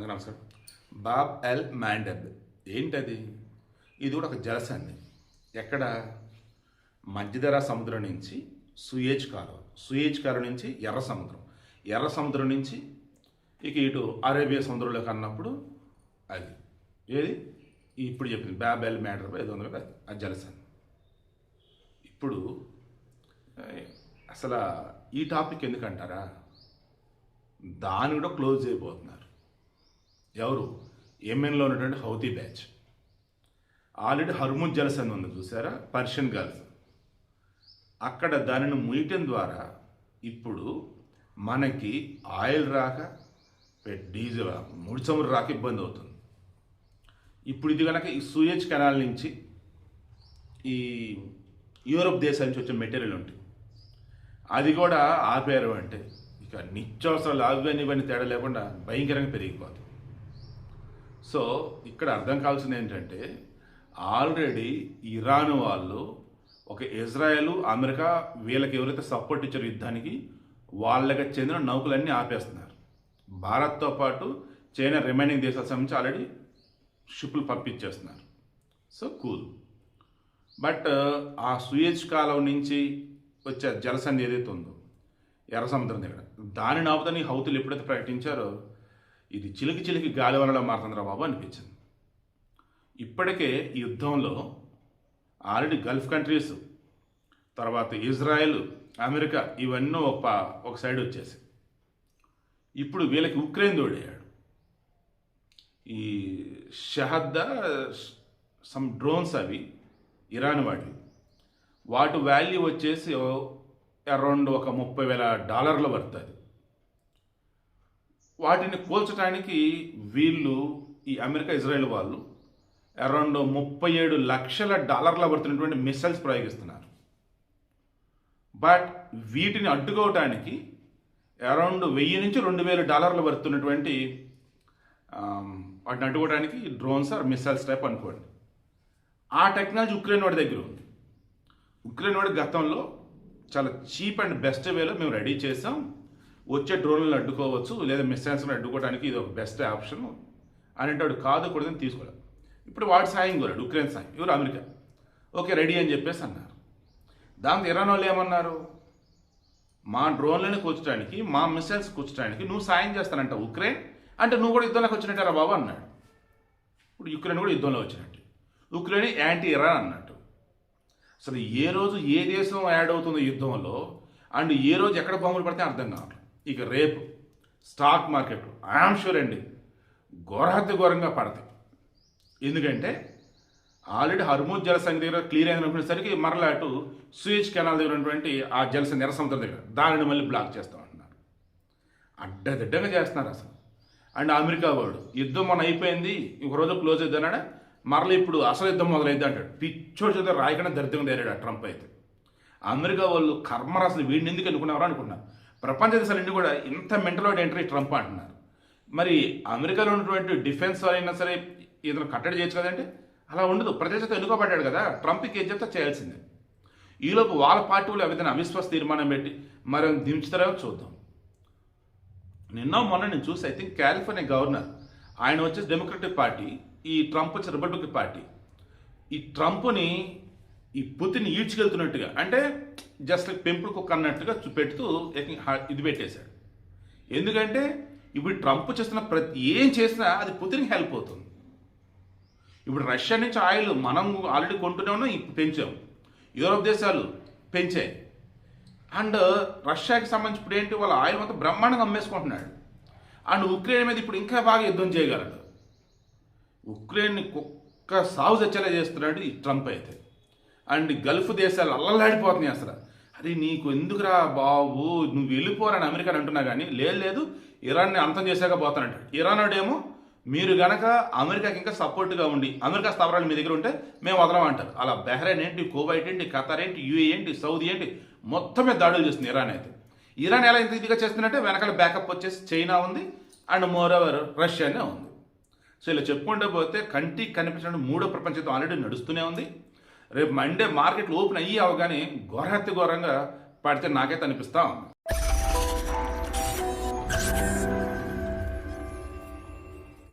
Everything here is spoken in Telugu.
అందరికీ నమస్కారం. బాబ్ ఎల్ మ్యాండబ్ ఏంటది? ఇది కూడా ఒక జలసంధి. ఎక్కడ? మధ్యధరా సముద్రం నుంచి సూయేజ్ కాలువ నుంచి ఎర్ర సముద్రం నుంచి ఇటు అరేబియా సముద్రంలోకి అన్నప్పుడు అది ఏది ఇప్పుడు చెప్పింది బాబ్ ఎల్ మ్యాండబ్ ఏదో ఉంది కదా, అది జలసంధి. ఇప్పుడు అసలు ఈ టాపిక్ ఎందుకంటారా, దాన్ని కూడా క్లోజ్ చేయబోతున్నారు. ఎవరు? యెమెన్లో ఉన్నటువంటి హౌతీ బ్యాచ్. ఆల్రెడీ హర్ముజ్ జలసంధి ఉంది చూసారా, పర్షియన్ గల్ఫ్. అక్కడ దానిని ముయ్యటం ద్వారా ఇప్పుడు మనకి ఆయిల్ రాక, డీజిల్ ముడి చమురు రాక ఇబ్బంది అవుతుంది. ఇప్పుడు ఇది కనుక ఈ సూయేజ్ కెనాల్ నుంచి ఈ యూరోప్ దేశాల నుంచి వచ్చే మెటీరియల్ ఉంటుంది, అది కూడా ఆపేరు అంటే ఇక నిత్యావసరాలు ఇవన్నీ తేడా లేకుండా భయంకరంగా పెరిగిపోతుంది. సో ఇక్కడ అర్థం కావాల్సింది ఏంటంటే, ఆల్రెడీ ఇరాన్ వాళ్ళు ఒక ఇజ్రాయెల్ అమెరికా వీళ్ళకి ఎవరైతే సపోర్ట్ ఇచ్చారో యుద్ధానికి, వాళ్ళకి చెందిన నౌకలన్నీ ఆపేస్తున్నారు. భారత్తో పాటు చైనా రిమైనింగ్ దేశాల సంబంధించి ఆల్రెడీ షిప్లు పంపించేస్తున్నారు. So cool. బట్ ఆ సూయేజ్ కాలువ నుంచి వచ్చే జలసంధి ఏదైతే ఉందో ఎర్ర సముద్రం దగ్గర, దానిని ఆపుదని హౌతులు ఎప్పుడైతే ప్రకటించారో, ఇది చిలికి గాలివనలో మారుతుందిరా బాబు అనిపించింది. ఇప్పటికే ఈ యుద్ధంలో ఆల్రెడీ గల్ఫ్ కంట్రీస్, తర్వాత ఇజ్రాయెల్, అమెరికా ఇవన్నీ ఒక సైడ్ వచ్చేసి ఇప్పుడు వీళ్ళకి ఉక్రెయిన్ తోడయ్యాడు. ఈ షహద్దా సమ్ డ్రోన్స్ అవి ఇరాన్ వాటి వాల్యూ వచ్చేసి అరౌండ్ ఒక $30,000 పడుతుంది. వాటిని కూల్చడానికి వీళ్ళు ఈ అమెరికా ఇజ్రాయెల్ వాళ్ళు అరౌండ్ $37 లక్షల పడుతున్నటువంటి మిసైల్స్ ప్రయోగిస్తున్నారు. బట్ వీటిని అడ్డుకోవటానికి అరౌండ్ $1,000 నుంచి $2,000 పడుతున్నటువంటి వాటిని అడ్డుకోవడానికి డ్రోన్స్ ఆర్ మిసైల్స్ టైప్ అనుకోండి. ఆ టెక్నాలజీ ఉక్రెయిన్ వాడి దగ్గర ఉంది. ఉక్రెయిన్ వాడి గతంలో చాలా చీప్ అండ్ బెస్ట్ వేలో మేము రెడీ చేసాం, వచ్చే డ్రోన్లను అడ్డుకోవచ్చు లేదా మిసైల్స్ని అడ్డుకోవడానికి ఇది ఒక బెస్ట్ ఆప్షన్ అనేటోడు కాదు కూడదని తీసుకోలేదు. ఇప్పుడు వాడు సాయం కోరాడు, ఉక్రెయిన్ సాయం. ఎవరు? అమెరికా. ఓకే రెడీ అని చెప్పేసి అన్నారు. దాంతో ఇరాన్ వాళ్ళు ఏమన్నారు, మా డ్రోన్లను కూర్చడానికి, మా మిసైల్స్ కూర్చడానికి నువ్వు సాయం చేస్తానంట ఉక్రెయిన్, అంటే నువ్వు కూడా యుద్ధంలోకి వచ్చినట్టారా బాబు అన్నాడు. ఇప్పుడు యుక్రెయిన్ కూడా యుద్ధంలో వచ్చినట్టు, ఉక్రెయిన్ యాంటీ ఇరాన్ అన్నట్టు. అసలు ఏ రోజు ఏ దేశం యాడ్ అవుతుందో యుద్ధంలో, అండ్ ఏ రోజు ఎక్కడ బొమ్మలు పడితే అర్థం కావట్లేదు. ఇక రేపు స్టాక్ మార్కెట్ ఐఆమ్ షూర్ అండి ఘోరంగా పడతాయి. ఎందుకంటే ఆల్రెడీ హర్ముజ్ జలసంధి దగ్గర క్లియర్ అయింది అనుకునేసరికి మరలా అటు సూయేజ్ కెనాల్ దగ్గర ఉన్నటువంటి ఆ జలసంధి ఎర్ర సముద్రం దగ్గర దానిని మళ్ళీ బ్లాక్ చేస్తామంటున్నారు. అడ్డదిడ్డంగా చేస్తున్నారు అసలు. అండ్ అమెరికా వాడు యుద్ధం మన అయిపోయింది, ఇంక రోజు క్లోజ్ అవుతుంది అన్నాడు, మరలా ఇప్పుడు అసలు యుద్ధం మొదలైంది అంటాడు. పిచ్చోడు చేత రాయకుండా దరిద్రంగా తేరాడు ట్రంప్ అయితే. అమెరికా వాళ్ళు కర్మర అసలు వీడిని ఎందుకు అనుకున్నారో అనుకున్నారు. ప్రపంచ దేశాలన్నీ కూడా ఇంత మెంటల్ ఎంట్రీ ట్రంప్ అంటున్నారు. మరి అమెరికాలో ఉన్నటువంటి డిఫెన్స్ అయినా సరే ఏదైనా కట్టడి చేయొచ్చు కదంటే అలా ఉండదు. ప్రజల చేత ఎన్నుకోబడ్డాడు కదా, ట్రంప్కి ఏం చెప్తే చేయాల్సిందే. ఈలోపు వాళ్ళ పార్టీ వాళ్ళు ఏదైనా అవిశ్వాస తీర్మానం పెట్టి మరి దించుతారో చూద్దాం. మొన్న నేను చూసి ఐ థింక్ కాలిఫోర్నియా గవర్నర్, ఆయన వచ్చేసి డెమోక్రటిక్ పార్టీ, ఈ ట్రంప్ వచ్చి రిపబ్లిక్ పార్టీ. ఈ ట్రంప్ని ఈ పుతిన్ ఈడ్చుకెళ్తున్నట్టుగా, అంటే జస్ట్ పెంపుడు కుక్క అన్నట్టుగా పెడుతూ ఇది పెట్టేశాడు. ఎందుకంటే ఇప్పుడు ట్రంప్ చేస్తున్న ఏం చేసినా అది పుతిన్కి హెల్ప్ అవుతుంది. ఇప్పుడు రష్యా నుంచి ఆయిల్ మనం ఆల్రెడీ కొంటూనే ఉన్నాం, పెంచాం, యూరోప్ దేశాలు పెంచాయి. అండ్ రష్యాకి సంబంధించి ఇప్పుడు ఏంటి, వాళ్ళ ఆయిల్ మొత్తం బ్రహ్మాండంగా అమ్మేసుకుంటున్నాడు. అండ్ ఉక్రెయిన్ మీద ఇప్పుడు ఇంకా బాగా యుద్ధం చేయగలడు. ఉక్రెయిన్ని కుక్క సాగు తెచ్చేలా చేస్తున్నాడు ఈ ట్రంప్ అయితే. అండ్ గల్ఫ్ దేశాలు అల్లలాడిపోతున్నాయి అసలు. అరే నీకు ఎందుకురా బాబు, నువ్వు వెళ్ళిపోరని అమెరికాని అంటున్నా కానీ లేదు ఇరాన్ని అంతం చేశాక పోతానంటాడు. ఇరాన్ వాడేమో మీరు గనక అమెరికాకి ఇంకా సపోర్ట్గా ఉండి అమెరికా స్థావరాలు మీ దగ్గర ఉంటే మేము వదలమంటారు. అలా బహ్రెయిన్ ఏంటి, కువైట్ ఏంటి, ఖతార్ ఏంటి, యూఏ ఏంటి, సౌదీ ఏంటి, మొత్తమే దాడులు చేస్తుంది ఇరాన్ అయితే. ఇరాన్ ఎలా ఇంత ఇదిగా చేస్తుందంటే వెనకాల బ్యాకప్ వచ్చేసి చైనా ఉంది అండ్ మోర్ ఓవర్ రష్యానే ఉంది. సో ఇలా చెప్పుకుంటూ పోతే కంటికి కనిపించిన మూడో ప్రపంచ యుద్ధం ఆల్రెడీ నడుస్తూనే ఉంది. రేపు మండే మార్కెట్లు ఓపెన్ అయ్యి అవగానే ఘోరంగా పడితే నాకైతే అనిపిస్తా ఉంది.